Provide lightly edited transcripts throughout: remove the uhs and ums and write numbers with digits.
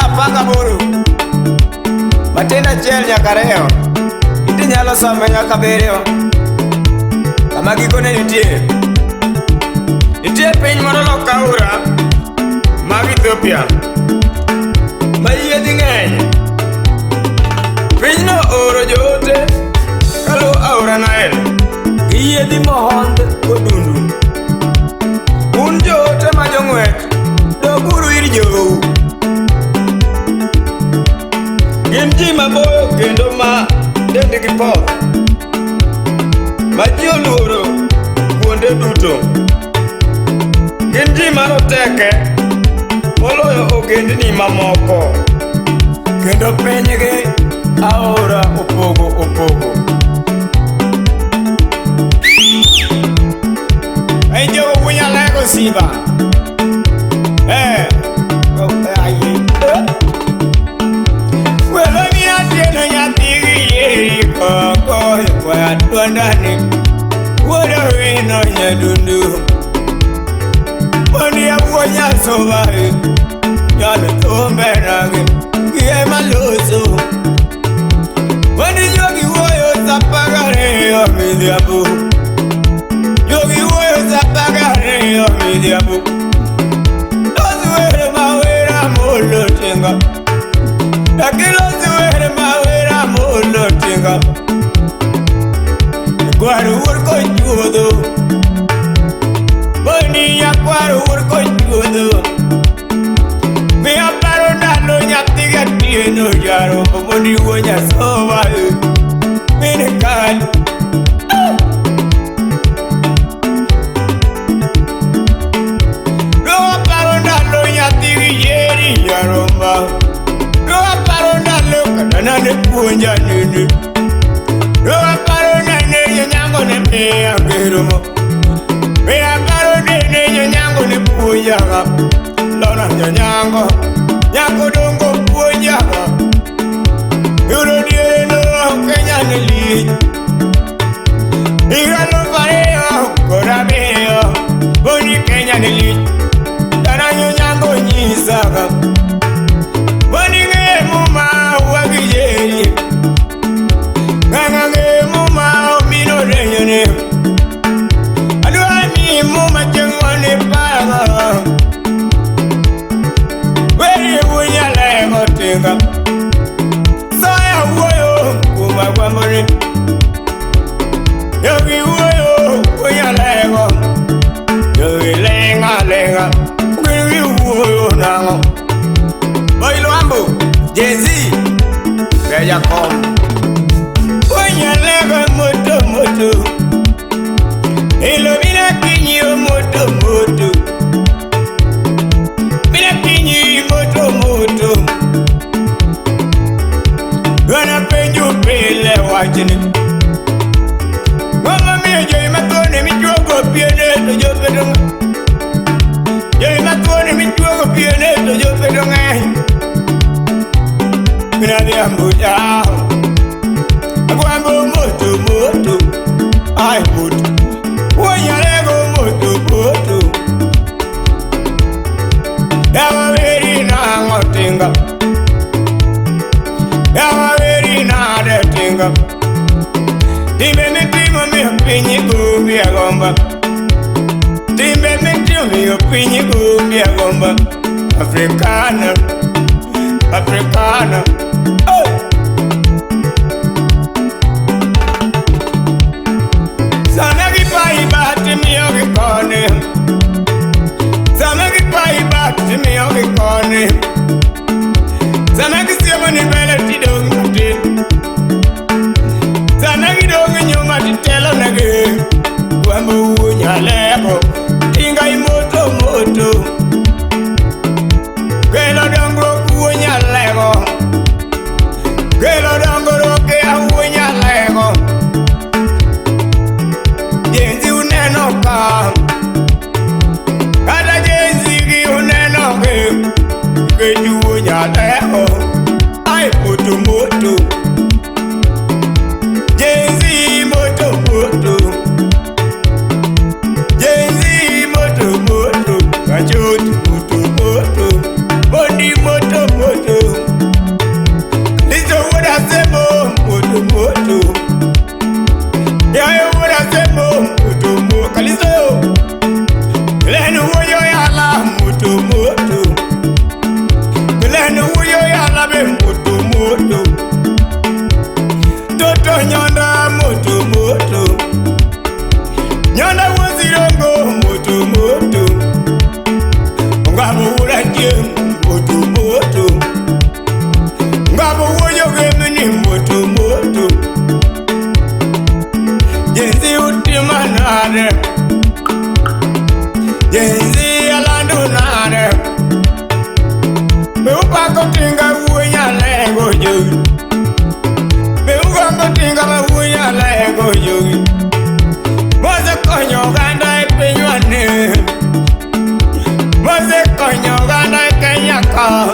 apanga buru Matinda chel nyakareo Iti nyalo some nyaka berio Kama gikone nitie Nitie piny moro lokaura mag Ethiopia Ma yiedhi ng'eny Pinyno oro joote Kalu aora Nile Gi yiedhi mohond kodundu Un joote ma jong'wech Doguru ir jou Gin ji maboyo kendo ma dendgi poth Ma ji oluoro kuonde duto Gin ji maroteke moloyo ogendni mamoko Kendo pinygi aora opogo Ai jogo punya lego siba Welo mi atieno nyathigi yeri koko Kwa tuandani Wodo wino nyadundu Mondi apuonya sobae Nyalo tombe nage Gie maloso Mondi jogi woyo sapagare Omidhiabu Jogi woyo sapagare Omidhiabu Losuwere mawera molo tinga Losuwere mawera molo tinga Gwaru urko chudo Mondi ya gwaru urko chudo Mi aparo nalo nyathiga tieno jaro Mondi wonya sobae Mine kali Nane puonja nene Roa paro nene nyango ne mea gerumo Mea paro nene nyango ne puonja Lona nyango Nyango dongo puonja Yuro diere no Kenya ne li Igalo pareo Kora meo Boni Kenya ne li Dana nyango nyisaga Boni nge muma Wagijeri Gangange muma Omino renyone Aduani muma Chengwane paga Weri unya lego tinga Saya uoyo Kumagwamone Yogi uoyo Unya lego Yogi lenga Wiri uoyo nango Boilo ambu Jay-Z Bella com Onya lego moto Elo mina kinyi moto Mina kinyi moto Gana penju pele wachini Mama mia joi matone michuogo piene to jopedonga Joi matone michuogo piene to jopedonga Mina diambu jao Agwambo moto Ai moto Wonya lego moto Yawa veri na ngotinga Yawa veri na detinga Timbe mitimo miyo pinyi gumbi agomba Timbe mitimo miyo pinyi gumbi agomba Africana Samegi pai bati miyo kikone Samegi pai bati miyo kikone Samegi siemo ni bele tidongi muti Samegi dongi nyuma titelo nage Wambu unya lego Tinga imoto Gelo dongro kunya lego Gelo dongro ke unya lego Jenzi uneno ka Kada jenzi ki uneno ke Keju unya lego Ai moto Jenzi moto Jenzi moto Kajoti moto Bondi moto kotinga wuya lego jogi. Beuga kotinga wuya lego jogi. Mose konyo ganda e penywane. Mose konyo ganda e Kenya ka.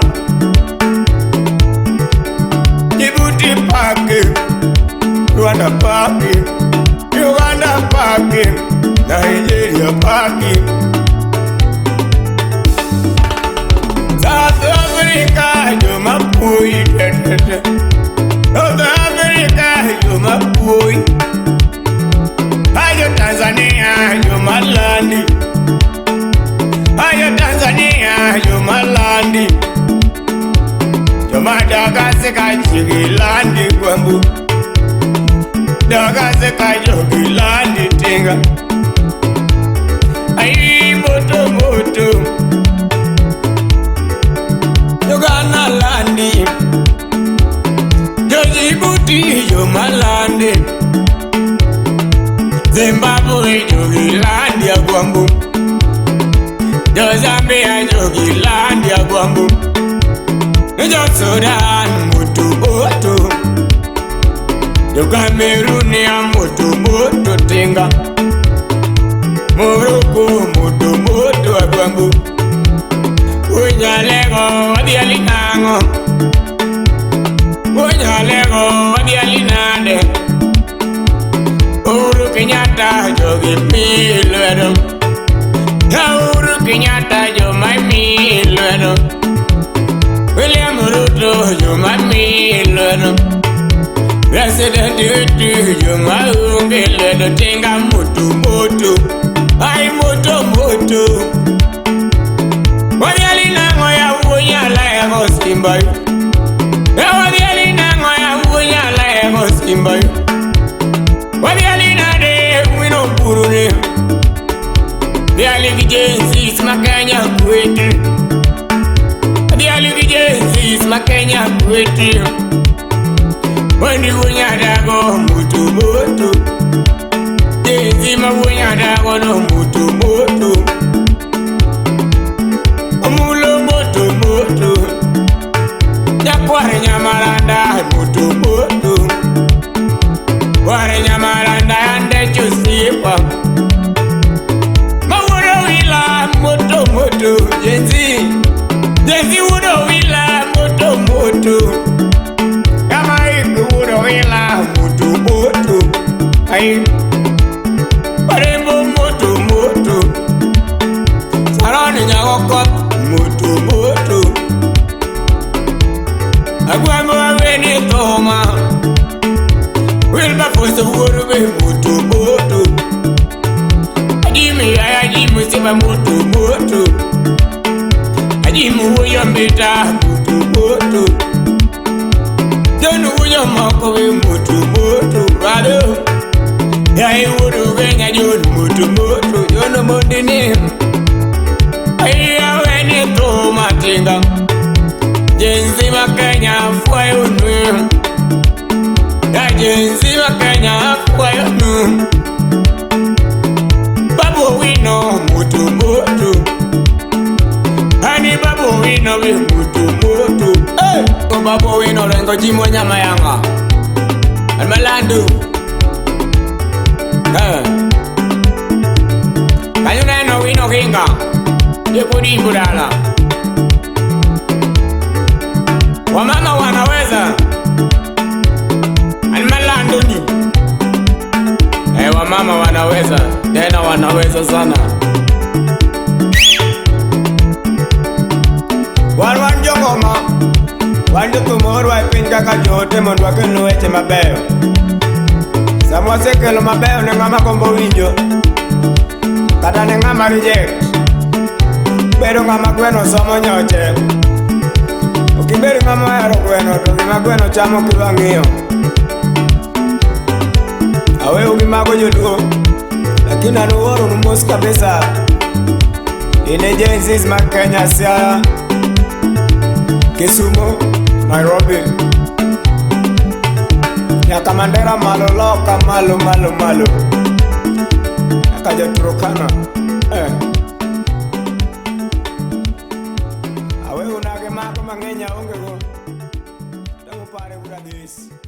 Djibouti pake, Rwanda pake, Uganda pake, Nigeria pake. South Africa, you my boy. South Africa, you my boy. Ayo Tanzania, you my landi. Ayo Tanzania, you my landi. You my Dagaseka, you landi Agwambo. Dagaseka, you landi tinga. Ayi Moto Moto. Uganda landi, Djibouti yo malandi, Zimbabwe jogi landi Agwambo, Zambia jogi landi Agwambo, Sudan Moto Moto, Cameroon ya Moto Moto tinga, Morocco Moto Moto Agwambo. Unyalego wadialinango, unyalego wadialinande. Uhuru Kenyatta jogi milwero, Uhuru Kenyatta jo my milwero, William Ruto jo my milwero, President Dutu jo my milwero. Tinga Moto Moto, ay Moto Moto. Wadiali nango ya wunya la ego skimboy. Wadiali nango ya wunya la ego skimboy. Wadiali nade wino burune. Wadiali vijensis makanya kweti. Wadiali vijensis makanya kweti. Wandi wunya dago Moto Moto. Jensi ma wunya dago no Moto Moto. Ware nyamaranda Moto Moto. Ware nyamaranda ande chusipa. Mawuro wila Moto Moto. Jensi wuro wila Moto Moto. Kamaiku wuro wila Moto Moto. Ay Parembo Moto Moto. Saroni nyagokot Moto Moto. Agwambo weni toma. Wilba fosa wurube Moto Moto. Ajimi ya ajimu siba Moto Moto. Ajimu uyo mbita Moto Moto. Jonu uyo makowe Moto Moto. Rado ya iwuru wenya jonu Moto Moto. Jonu mondini Aya weni toma tinga. Jensi makanya fwayo nu. Ya jensi makanya fwayo nu. Babu wino Moto Moto. Hani babu wino we Moto Moto. Hey! Babu wino rengo jimo nyama yanga. Almalandu. Kanyuna no wino kinga. Yepudi imbudala. Wamama wanaweza. Almalando ni. Wamama wanaweza. Tena wanaweza sana. Walwanjongoma. Wandi kumoro wa ipinja kajote mondwa kenu weche mabeyo. Samwase kelo mabeyo nengama kombo winjo. Kata nengama reject. Pero ngama gweno somo nyoche. Ukiberi ngama yaro gweno to gima gweno chamo kiwang'iyo. Awe ugimago joluo. Lakini anuworo numos kabisa. Ine jensis ma Kenya Siaya, Kisumu, Nairobi. Nyaka Mandera malo loka malo. Nyaka Turkana. Awe unage mako mang'enya onge Peace.